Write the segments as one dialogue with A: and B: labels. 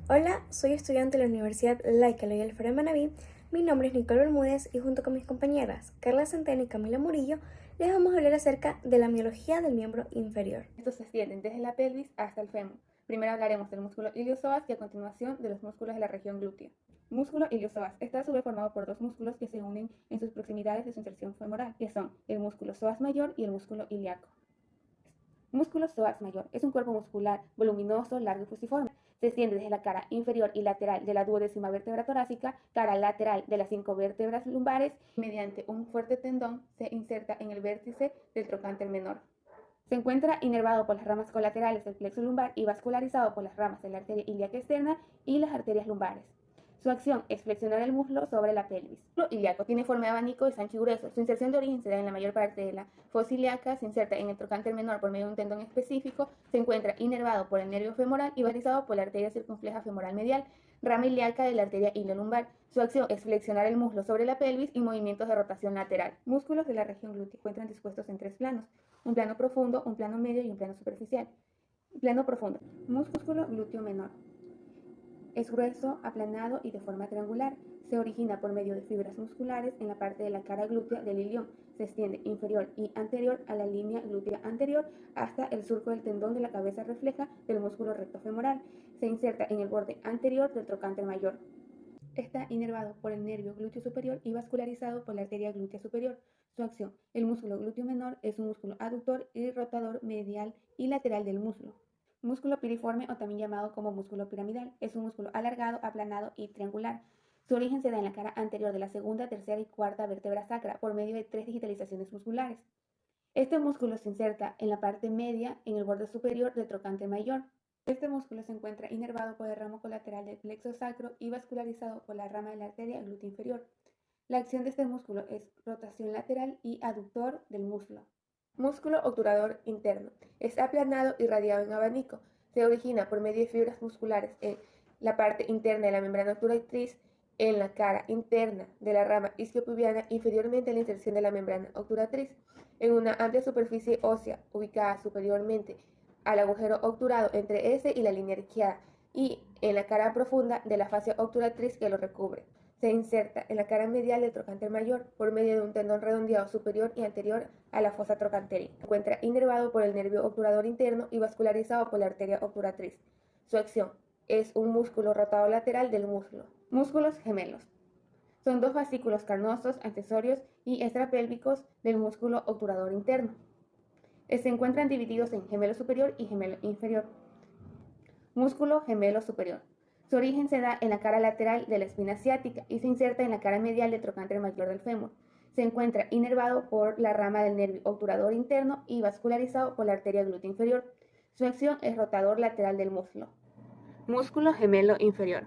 A: Hola, soy estudiante de la Universidad Laica Loyola Alfredo Manaví. Mi nombre es Nicole Bermúdez y junto con mis compañeras Carla Centeno y Camila Murillo les vamos a hablar acerca de la miología del miembro inferior.
B: Estos se extienden desde la pelvis hasta el fémur. Primero hablaremos del músculo iliosoas y a continuación de los músculos de la región glútea. Músculo iliosoas está a su vez formado por dos músculos que se unen en sus proximidades de su inserción femoral, que son el músculo psoas mayor y el músculo ilíaco. Músculo psoas mayor es un cuerpo muscular voluminoso, largo y fusiforme. Se extiende desde la cara inferior y lateral de la duodécima vértebra torácica, cara lateral de las 5 vértebras lumbares, y mediante un fuerte tendón se inserta en el vértice del trocánter menor. Se encuentra inervado por las ramas colaterales del plexo lumbar y vascularizado por las ramas de la arteria ilíaca externa y las arterias lumbares. Su acción es flexionar el muslo sobre la pelvis. El músculo ilíaco tiene forma de abanico, es ancho y grueso. Su inserción de origen se da en la mayor parte de la fosa ilíaca, se inserta en el trocánter menor por medio de un tendón específico, se encuentra inervado por el nervio femoral y vascularizado por la arteria circunfleja femoral medial, rama ilíaca de la arteria iliolumbar. Su acción es flexionar el muslo sobre la pelvis y movimientos de rotación lateral. Músculos de la región glútea se encuentran dispuestos en 3 planos: un plano profundo, un plano medio y un plano superficial. Plano profundo. Músculo glúteo menor. Es grueso, aplanado y de forma triangular. Se origina por medio de fibras musculares en la parte de la cara glútea del ilion. Se extiende inferior y anterior a la línea glútea anterior hasta el surco del tendón de la cabeza refleja del músculo recto femoral. Se inserta en el borde anterior del trocánter mayor. Está inervado por el nervio glúteo superior y vascularizado por la arteria glútea superior. Su acción: el músculo glúteo menor es un músculo aductor y rotador medial y lateral del muslo. Músculo piriforme, o también llamado como músculo piramidal, es un músculo alargado, aplanado y triangular. Su origen se da en la cara anterior de la segunda, tercera y cuarta vértebra sacra por medio de 3 digitalizaciones musculares. Este músculo se inserta en la parte media, en el borde superior del trocánter mayor. Este músculo se encuentra inervado por el ramo colateral del plexo sacro y vascularizado por la rama de la arteria glútea inferior. La acción de este músculo es rotación lateral y aductor del muslo. Músculo obturador interno. Es aplanado y radiado en abanico. Se origina por medio de fibras musculares en la parte interna de la membrana obturatriz, en la cara interna de la rama isquiopubiana, inferiormente a la inserción de la membrana obturatriz, en una amplia superficie ósea ubicada superiormente al agujero obturado entre ese y la línea arqueada, y en la cara profunda de la fascia obturatriz que lo recubre. Se inserta en la cara medial del trocánter mayor por medio de un tendón redondeado superior y anterior a la fosa trocantérica. Se encuentra inervado por el nervio obturador interno y vascularizado por la arteria obturatriz. Su acción es un músculo rotador lateral del muslo. Músculos gemelos. Son 2 fascículos carnosos, accesorios y extrapélvicos del músculo obturador interno. Se encuentran divididos en gemelo superior y gemelo inferior. Músculo gemelo superior. Su origen se da en la cara lateral de la espina ciática y se inserta en la cara medial del trocánter mayor del fémur. Se encuentra inervado por la rama del nervio obturador interno y vascularizado por la arteria glútea inferior. Su acción es rotador lateral del muslo. Músculo gemelo inferior.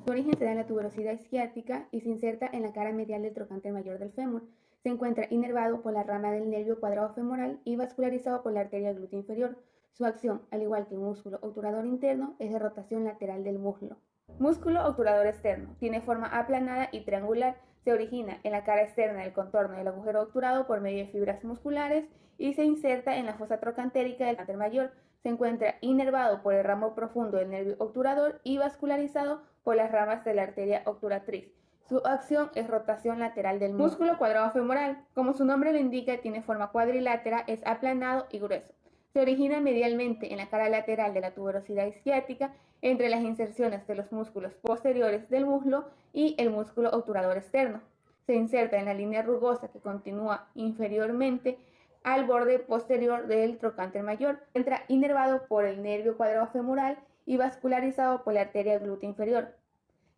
B: Su origen se da en la tuberosidad isquiática y se inserta en la cara medial del trocánter mayor del fémur. Se encuentra inervado por la rama del nervio cuadrado femoral y vascularizado por la arteria glútea inferior. Su acción, al igual que un músculo obturador interno, es de rotación lateral del muslo. Músculo obturador externo. Tiene forma aplanada y triangular. Se origina en la cara externa del contorno del agujero obturado por medio de fibras musculares y se inserta en la fosa trocantérica del trocánter mayor. Se encuentra inervado por el ramo profundo del nervio obturador y vascularizado por las ramas de la arteria obturatriz. Su acción es rotación lateral del músculo cuadrado femoral. Como su nombre lo indica, tiene forma cuadrilátera, es aplanado y grueso. Se origina medialmente en la cara lateral de la tuberosidad isquiática, entre las inserciones de los músculos posteriores del muslo y el músculo obturador externo. Se inserta en la línea rugosa que continúa inferiormente al borde posterior del trocánter mayor. Entra inervado por el nervio cuadrado femoral y vascularizado por la arteria glútea inferior.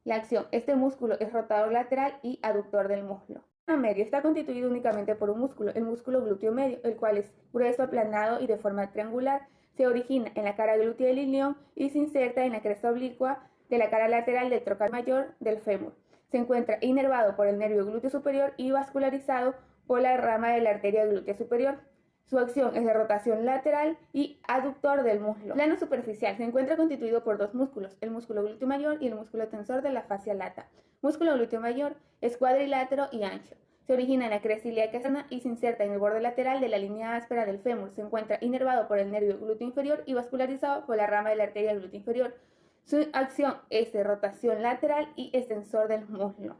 B: La acción: este músculo es rotador lateral y aductor del muslo. El medio está constituido únicamente por un músculo, el músculo glúteo medio, el cual es grueso, aplanado y de forma triangular. Se origina en la cara glútea del ilion y se inserta en la cresta oblicua de la cara lateral del trocánter mayor del fémur. Se encuentra inervado por el nervio glúteo superior y vascularizado por la rama de la arteria glútea superior. Su acción es de rotación lateral y aductor del muslo. Plano superficial. Se encuentra constituido por 2 músculos, el músculo glúteo mayor y el músculo tensor de la fascia lata. Músculo glúteo mayor es cuadrilátero y ancho. Se origina en la cresta ilíaca externa y se inserta en el borde lateral de la línea áspera del fémur. Se encuentra inervado por el nervio glúteo inferior y vascularizado por la rama de la arteria glútea inferior. Su acción es de rotación lateral y extensor del muslo.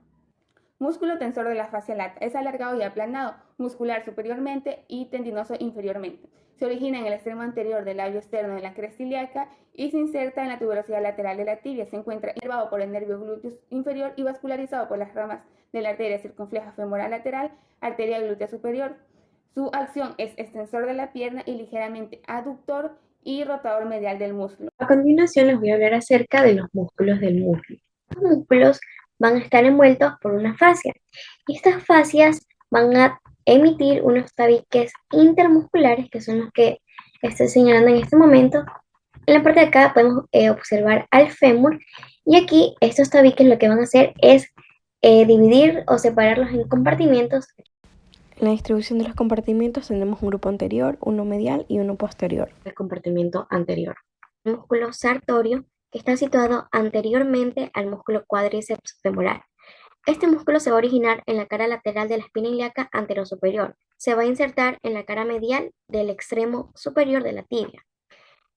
B: Músculo tensor de la fascia lata. Es alargado y aplanado, muscular superiormente y tendinoso inferiormente. Se origina en el extremo anterior del labio externo de la cresta ilíaca y se inserta en la tuberosidad lateral de la tibia. Se encuentra inervado por el nervio glúteo inferior y vascularizado por las ramas de la arteria circunfleja femoral lateral, arteria glútea superior. Su acción es extensor de la pierna y ligeramente aductor y rotador medial del músculo.
A: A continuación les voy a hablar acerca de los músculos del muslo. Los músculos van a estar envueltos por una fascia y estas fascias van a emitir unos tabiques intermusculares que son los que estoy señalando en este momento. En la parte de acá podemos observar al fémur y aquí estos tabiques lo que van a hacer es dividir o separarlos en compartimentos. En la distribución de los compartimentos tenemos un grupo anterior, uno medial y uno posterior. El compartimento anterior. El músculo sartorio, que está situado anteriormente al músculo cuádriceps femoral. Este músculo se va a originar en la cara lateral de la espina ilíaca anterosuperior. Se va a insertar en la cara medial del extremo superior de la tibia.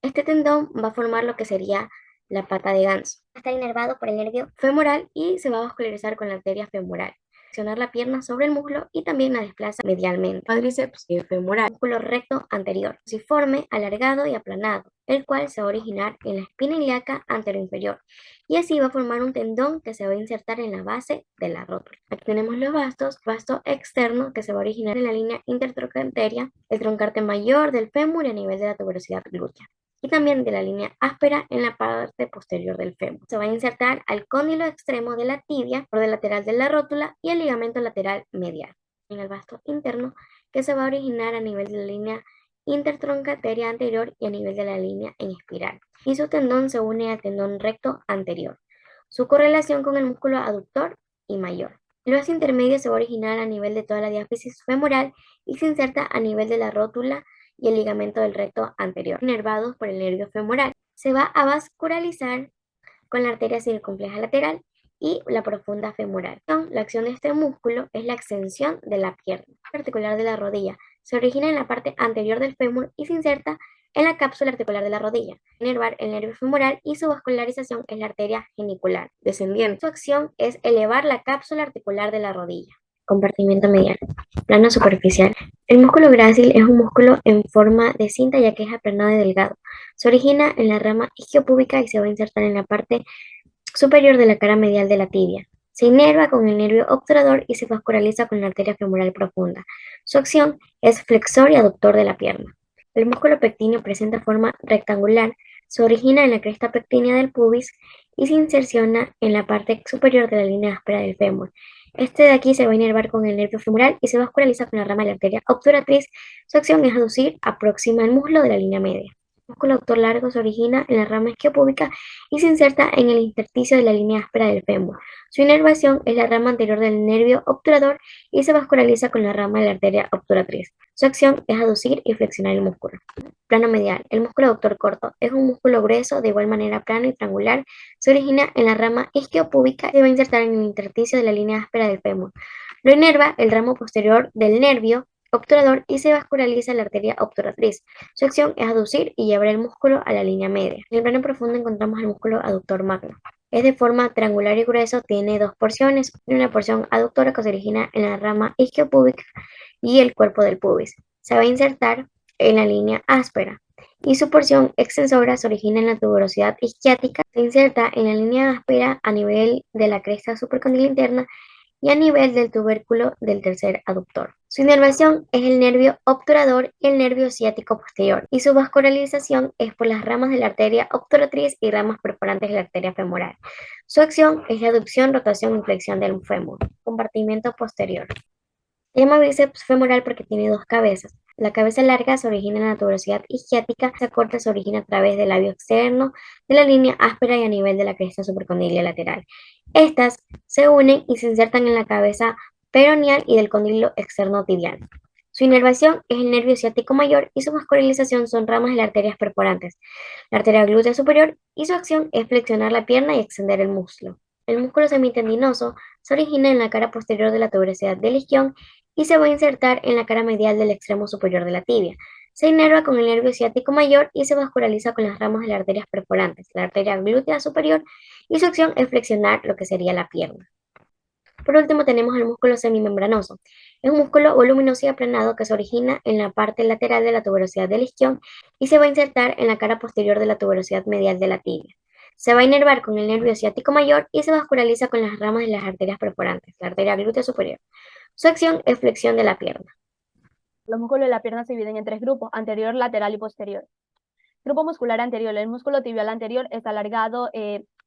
A: Este tendón va a formar lo que sería la pata de ganso. Está inervado por el nervio femoral y se va a vascularizar con la arteria femoral. Flexionar la pierna sobre el muslo y también la desplaza medialmente. Cuádriceps femoral, músculo recto anterior, fusiforme, alargado y aplanado, el cual se va a originar en la espina ilíaca anteroinferior y así va a formar un tendón que se va a insertar en la base de la rótula. Aquí tenemos los vastos, vasto externo que se va a originar en la línea intertrochanteria, el troncarte mayor del fémur y a nivel de la tuberosidad glútea y también de la línea áspera en la parte posterior del fémur. Se va a insertar al cóndilo extremo de la tibia, borde lateral de la rótula y el ligamento lateral medial. En el vasto interno, que se va a originar a nivel de la línea intertroncateria anterior y a nivel de la línea en espiral. Y su tendón se une al tendón recto anterior. Su correlación con el músculo aductor y mayor. El vasto intermedio se va a originar a nivel de toda la diáfisis femoral y se inserta a nivel de la rótula y el ligamento del recto anterior, inervados por el nervio femoral. Se va a vascularizar con la arteria circunfleja lateral y la profunda femoral. La acción de este músculo es la extensión de la pierna articular de la rodilla. Se origina en la parte anterior del fémur y se inserta en la cápsula articular de la rodilla. Inervar el nervio femoral y su vascularización es la arteria genicular descendiente. Su acción es elevar la cápsula articular de la rodilla. Compartimiento medial. Plano superficial. El músculo grácil es un músculo en forma de cinta ya que es aplanado y delgado. Se origina en la rama isquiopúbica y se va a insertar en la parte superior de la cara medial de la tibia. Se inerva con el nervio obturador y se vasculariza con la arteria femoral profunda. Su acción es flexor y aductor de la pierna. El músculo pectíneo presenta forma rectangular, se origina en la cresta pectínea del pubis y se inserciona en la parte superior de la línea áspera del fémur. Este de aquí se va a inervar con el nervio femoral y se vasculariza con la rama de la arteria obturatriz. Su acción es aducir, aproxima el muslo de la línea media. El músculo aductor largo se origina en la rama isquiopúbica y se inserta en el intersticio de la línea áspera del fémur. Su inervación es la rama anterior del nervio obturador y se vasculariza con la rama de la arteria obturatriz. Su acción es aducir y flexionar el músculo. Plano medial. El músculo aductor corto es un músculo grueso, de igual manera plano y triangular. Se origina en la rama isquiopúbica y se va a insertar en el intersticio de la línea áspera del fémur. Lo inerva el ramo posterior del nervio obturador y se vasculariza la arteria obturatriz. Su acción es aducir y llevar el músculo a la línea media. En el plano profundo encontramos el músculo aductor magno. Es de forma triangular y grueso, tiene dos porciones, una porción aductora que se origina en la rama isquiopúbica y el cuerpo del pubis. Se va a insertar en la línea áspera y su porción extensora se origina en la tuberosidad isquiática, se inserta en la línea áspera a nivel de la cresta supracondila interna y a nivel del tubérculo del tercer aductor. Su inervación es el nervio obturador y el nervio ciático posterior, y su vascularización es por las ramas de la arteria obturatriz y ramas perforantes de la arteria femoral. Su acción es la aducción, rotación y flexión del fémur. Compartimiento posterior. Se llama bíceps femoral porque tiene dos cabezas. La cabeza larga se origina en la tuberosidad isquiática, la corta se origina a través del labio externo, de la línea áspera y a nivel de la cresta supracondilia lateral. Estas se unen y se insertan en la cabeza peroneal y del cóndilo externo tibial. Su inervación es el nervio ciático mayor y su vascularización son ramas de las arterias perforantes, la arteria glútea superior, y su acción es flexionar la pierna y extender el muslo. El músculo semitendinoso se origina en la cara posterior de la tuberosidad del isquion y se va a insertar en la cara medial del extremo superior de la tibia. Se inerva con el nervio ciático mayor y se vasculariza con las ramas de las arterias perforantes, la arteria glútea superior, y su acción es flexionar lo que sería la pierna. Por último, tenemos el músculo semimembranoso. Es un músculo voluminoso y aplanado que se origina en la parte lateral de la tuberosidad del isquion y se va a insertar en la cara posterior de la tuberosidad medial de la tibia. Se va a inervar con el nervio ciático mayor y se vasculariza con las ramas de las arterias perforantes, la arteria glútea superior. Su acción es flexión de la pierna.
C: Los músculos de la pierna se dividen en tres grupos: anterior, lateral y posterior. Grupo muscular anterior. El músculo tibial anterior es alargado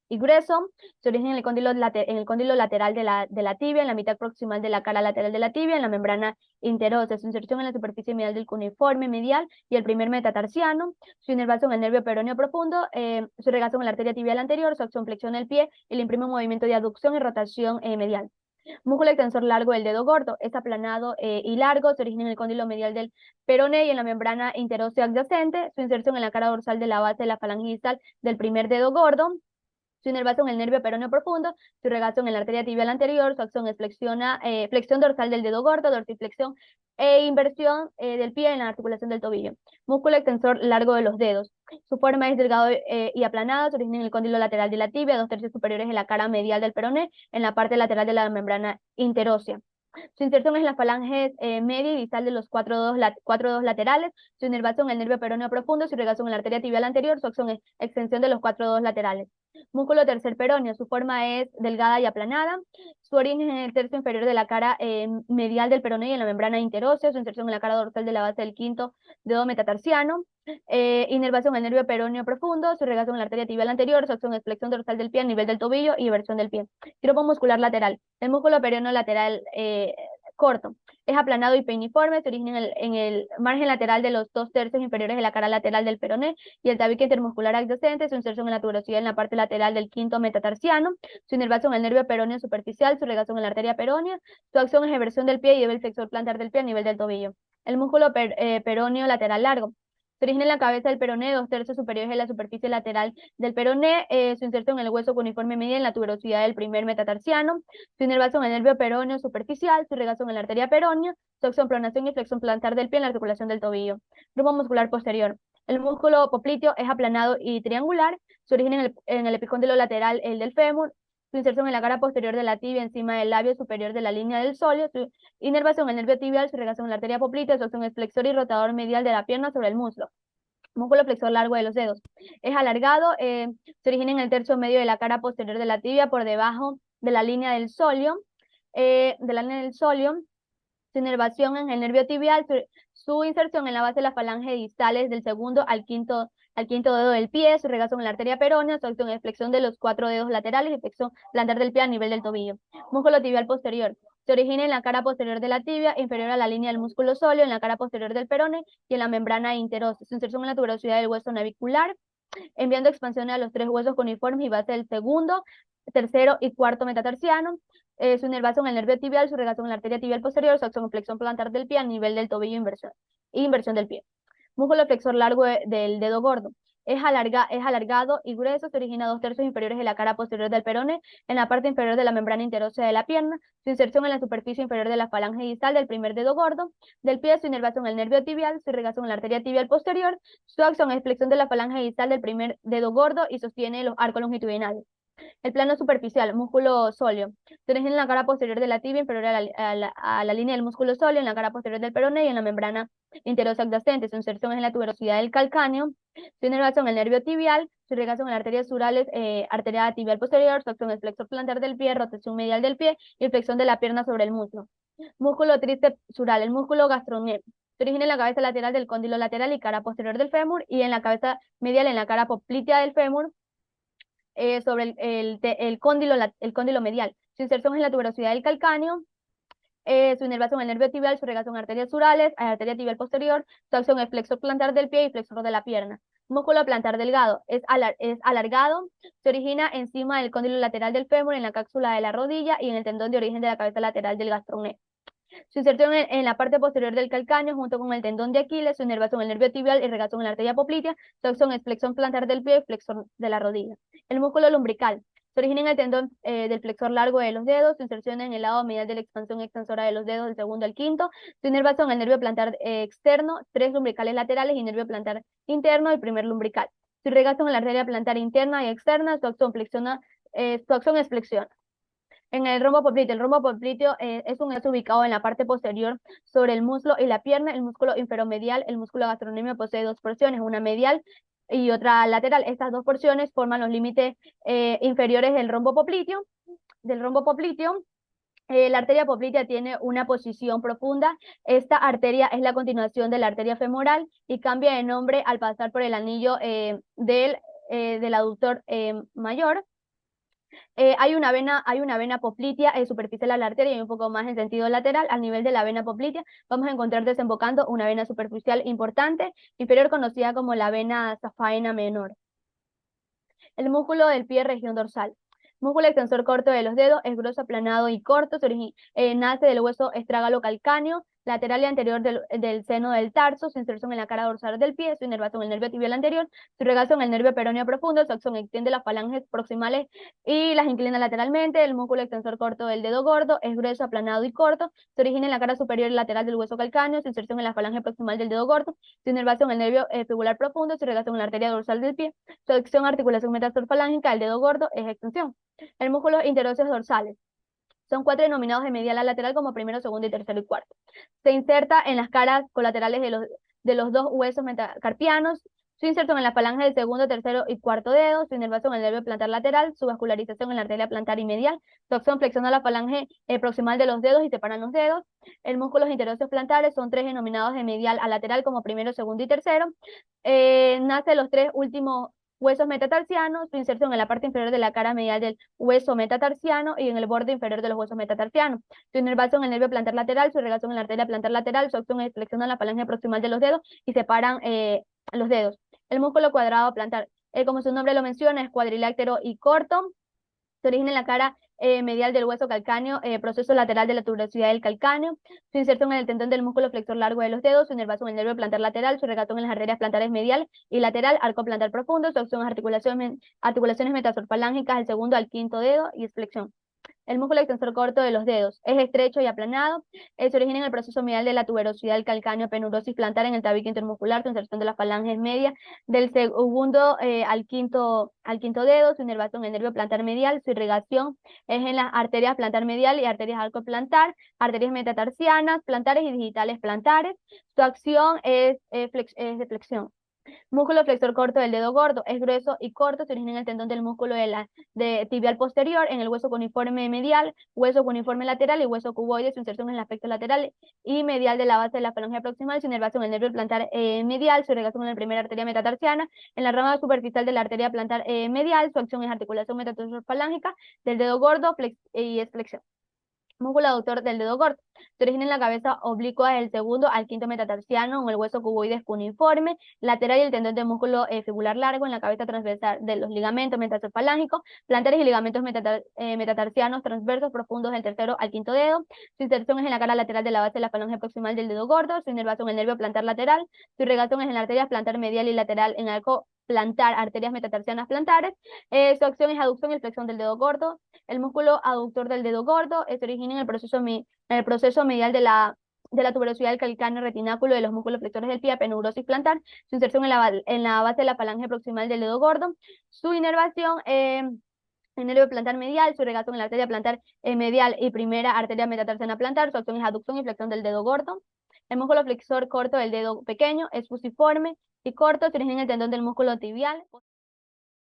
C: y grueso. Se origina en el cóndilo lateral de la tibia, en la mitad proximal de la cara lateral de la tibia, en la membrana interosa. Su inserción en la superficie medial del cuneiforme medial y el primer metatarsiano. Su inervación en el nervio peroneo profundo. Su irrigación en la arteria tibial anterior. Su acción flexión del pie y le imprime un movimiento de aducción y rotación medial. Músculo extensor largo del dedo gordo. Es aplanado y largo. Se origina en el cóndilo medial del peroné y en la membrana interósea adyacente. Su inserción en la cara dorsal de la base de la falange distal del primer dedo gordo. Su inervación en el nervio peroneo profundo. Su irrigación en la arteria tibial anterior. Su acción es flexión dorsal del dedo gordo, dorsiflexión e inversión del pie en la articulación del tobillo. Músculo extensor largo de los dedos. Su forma es delgado y aplanada. Se origina en el cóndilo lateral de la tibia, 2/3 superiores en la cara medial del peroné, en la parte lateral de la membrana interósea. Su inserción es en las falanges media y distal de los cuatro dedos laterales. Su inervación en el nervio peroneo profundo. Su irrigación en la arteria tibial anterior. Su acción es extensión de los cuatro dedos laterales. Músculo tercer peroneo. Su forma es delgada y aplanada. Su origen es en el tercio inferior de la cara medial del peroné y en la membrana interósea. Su inserción en la cara dorsal de la base del quinto dedo metatarsiano. Inervación en el nervio peroneo profundo. Su irrigación en la arteria tibial anterior. Su acción es flexión dorsal del pie a nivel del tobillo y eversión del pie. Grupo muscular lateral. El músculo peroneo lateral corto. Es aplanado y peiniforme. Se origina en el margen lateral de los 2/3 inferiores de la cara lateral del peroné y el tabique intermuscular adyacente. Su inserción en la tuberosidad en la parte lateral del quinto metatarsiano. Su inervación en el nervio peroneo superficial. Su irrigación en la arteria peronea. Su acción es eversión del pie y el flexor plantar del pie a nivel del tobillo. El músculo peroneo lateral largo. Se origina en la cabeza del peroné, 2/3 superiores de la superficie lateral del peroné. Su inserción en el hueso cuneiforme medial en la tuberosidad del primer metatarsiano. Su inervación en el nervio peroneo superficial. Su irrigación en la arteria peronea. Su acción, pronación y flexión plantar del pie en la articulación del tobillo. Grupo muscular posterior. El músculo popliteo es aplanado y triangular. Se origina en el epicóndilo lateral, el del fémur. Su inserción en la cara posterior de la tibia, encima del labio superior de la línea del sóleo. Su inervación en el nervio tibial. Su irrigación en la arteria poplitea. Su acción es flexor y rotador medial de la pierna sobre el muslo. Músculo flexor largo de los dedos. Es alargado. Se origina en el tercio medio de la cara posterior de la tibia, por debajo de la línea del sóleo. Su inervación en el nervio tibial. Su inserción en la base de las falanges distales del segundo al quinto dedo del pie. Su irrigación en la arteria peronea. Su acción es flexión de los cuatro dedos laterales y flexión plantar del pie a nivel del tobillo. Músculo tibial posterior. Se origina en la cara posterior de la tibia, inferior a la línea del músculo sóleo, en la cara posterior del peroné y en la membrana interósea. Su inserción en la tuberosidad del hueso navicular, enviando expansión a los tres huesos cuneiformes y base del segundo, tercero y cuarto metatarsiano. Su inervación en el nervio tibial, su irrigación en la arteria tibial posterior, su acción en flexión plantar del pie a nivel del tobillo y inversión del pie. Músculo flexor largo del dedo gordo. Es alargado y grueso. Se origina a 2/3 inferiores de la cara posterior del peroné, en la parte inferior de la membrana interósea de la pierna. Su inserción en la superficie inferior de la falange distal del primer dedo gordo del pie. Su inervación en el nervio tibial. Su irrigación en la arteria tibial posterior. Su acción es flexión de la falange distal del primer dedo gordo y sostiene los arcos longitudinales. El plano superficial, músculo sóleo. Se origina en la cara posterior de la tibia, inferior a la línea del músculo sóleo, en la cara posterior del peroné y en la membrana interosa adyacente. Su inserción es en la tuberosidad del calcáneo. Su inervación en el nervio tibial. Su irrigación en la arteria surales, arteria tibial posterior. Su acción es flexor plantar del pie, rotación medial del pie y flexión de la pierna sobre el muslo. Músculo tríceps sural, el músculo gastrocnemiano. Se origina en la cabeza lateral del cóndilo lateral y cara posterior del fémur y en la cabeza medial en la cara poplitea del fémur. Sobre el cóndilo medial. Su inserción es en la tuberosidad del calcáneo. Su inervación en el nervio tibial, su irrigación en arterias surales, arteria tibial posterior. Su acción es flexor plantar del pie y flexor de la pierna. Músculo plantar delgado. Es alargado. Se origina encima del cóndilo lateral del fémur, en la cápsula de la rodilla y en el tendón de origen de la cabeza lateral del gastrocnemiano. Su inserción en la parte posterior del calcáneo junto con el tendón de Aquiles. Su inervación en el nervio tibial, irrigación en la arteria poplitea. Su acción es flexión plantar del pie y flexor de la rodilla. El músculo lumbrical. Se origina en el tendón del flexor largo de los dedos, su inserción en el lado medial de la expansión extensora de los dedos del segundo al quinto, su inervación en el nervio plantar externo, 3 lumbricales laterales y nervio plantar interno, el primer lumbrical. Su irrigación en la arteria plantar interna y externa, su acción es flexión. En el rombo popliteo es un hueso ubicado en la parte posterior sobre el muslo y la pierna. El músculo inferomedial, el músculo gastrocnemio, posee dos porciones, una medial y otra lateral. Estas dos porciones forman los límites inferiores del rombo popliteo. La arteria poplitea tiene una posición profunda. Esta arteria es la continuación de la arteria femoral y cambia de nombre al pasar por el anillo del aductor mayor. Hay una vena poplitea superficial a la arteria y un poco más en sentido lateral. Al nivel de la vena poplitea vamos a encontrar desembocando una vena superficial importante, inferior, conocida como la vena safaena menor. El músculo del pie, región dorsal. Músculo extensor corto de los dedos, es grueso, aplanado y corto. Nace del hueso estrágalo calcáneo, lateral y anterior del seno del tarso. Su inserción en la cara dorsal del pie, su inervación en el nervio tibial anterior, su irrigación en el nervio peroneo profundo. Su acción extiende las falanges proximales y las inclina lateralmente. El músculo extensor corto del dedo gordo es grueso, aplanado y corto. Se origina en la cara superior y lateral del hueso calcáneo. Su inserción en la falange proximal del dedo gordo. Su inervación en el nervio fibular profundo. Su irrigación en la arteria dorsal del pie. Su acción, articulación metatarsalfalángica del dedo gordo, es extensión. El músculo interóseos dorsales. Son 4 denominados de medial a lateral como primero, segundo y tercero y cuarto. Se inserta en las caras colaterales de los dos huesos metacarpianos. Su inserción en la falange del segundo, tercero y cuarto dedo. Su inervación en el nervio plantar lateral. Su vascularización en la arteria plantar y medial. Su acción flexiona la falange proximal de los dedos y separan los dedos. El músculo interóseos plantares son 3 denominados de medial a lateral como primero, segundo y tercero. Nace los 3 últimos huesos metatarsianos, su inserción en la parte inferior de la cara medial del hueso metatarsiano y en el borde inferior de los huesos metatarsianos. Su inervación en el nervio plantar lateral, su irrigación en la arteria plantar lateral, su acción es flexiona la falange proximal de los dedos y separan los dedos. El músculo cuadrado plantar, como su nombre lo menciona, es cuadrilátero y corto. Se origina en la cara medial del hueso calcáneo, proceso lateral de la tuberosidad del calcáneo, su inserción en el tendón del músculo flexor largo de los dedos, su inervación en el nervio plantar lateral, su irrigación en las arterias plantares medial y lateral, arco plantar profundo, su acción articulaciones metatarsofalángicas del segundo al quinto dedo y es flexión. El músculo extensor corto de los dedos es estrecho y aplanado. Se origina en el proceso medial de la tuberosidad del calcáneo, penurosis plantar en el tabique intermuscular, su inserción de las falanges medias del segundo al quinto dedo, su inervación en el nervio plantar medial, su irrigación es en las arterias plantar medial y arterias arco plantar, arterias metatarsianas, plantares y digitales plantares. Su acción es de flexión. Músculo flexor corto del dedo gordo, es grueso y corto, se origina en el tendón del músculo de tibial posterior, en el hueso cuneiforme medial, hueso cuneiforme lateral y hueso cuboide, su inserción en el aspecto lateral y medial de la base de la falange proximal, su inervación en el nervio plantar medial, su irrigación en la primera arteria metatarsiana, en la rama superficial de la arteria plantar medial, su acción es articulación metatarsofalángicas del dedo gordo y es flexión. Músculo aductor del dedo gordo. Se origina en la cabeza oblicua del segundo al quinto metatarsiano, en el hueso cuboide cuneiforme, lateral y el tendón de músculo fibular largo, en la cabeza transversal de los ligamentos metatarsofalángicos, plantares y ligamentos metatarsianos transversos profundos del tercero al quinto dedo. Su inserción es en la cara lateral de la base de la falange proximal del dedo gordo. Su inervación en el nervio plantar lateral. Su irrigación es en la arteria plantar medial y lateral en el arco plantar, arterias metatarsianas plantares. Su acción es aducción y flexión del dedo gordo. El músculo aductor del dedo gordo se origina en el proceso medial de la tuberosidad del calcáneo retináculo de los músculos flexores del pie, peneurosis plantar, su inserción en la base de la falange proximal del dedo gordo, su inervación en el nervio plantar medial, su irrigación en la arteria plantar medial y primera arteria metatarsiana plantar, su acción es aducción y flexión del dedo gordo. El músculo flexor corto del dedo pequeño es fusiforme y corto, se origina en el tendón del músculo tibial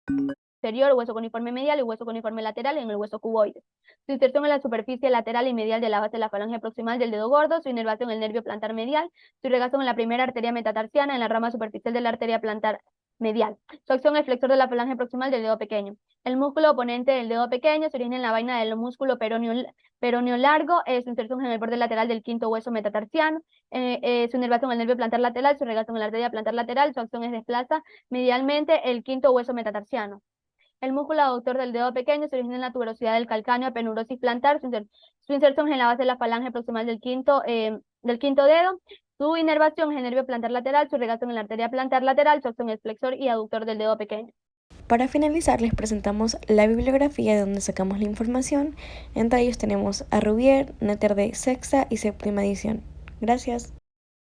C: posterior, hueso cuneiforme medial y hueso cuneiforme lateral en el hueso cuboide. Su inserción en la superficie lateral y medial de la base de la falange proximal del dedo gordo, su inervación en el nervio plantar medial, su irrigación en la primera arteria metatarsiana en la rama superficial de la arteria plantar medial. Su acción es flexor de la falange proximal del dedo pequeño. El músculo oponente del dedo pequeño se origina en la vaina del músculo peroneo largo, su inserción en el borde lateral del quinto hueso metatarsiano, su inervación en el nervio plantar lateral, su irrigación en la arteria plantar lateral, su acción es desplaza medialmente el quinto hueso metatarsiano. El músculo aductor del dedo pequeño se origina en la tuberosidad del calcáneo, penurosis plantar, su inserción es en la base de la falange proximal del quinto dedo, su inervación es en el nervio plantar lateral, su irrigación en la arteria plantar lateral, su acción es flexor y aductor del dedo pequeño.
D: Para finalizar, les presentamos la bibliografía de donde sacamos la información. Entre ellos tenemos a Rubier, Netter de sexta y séptima edición. Gracias.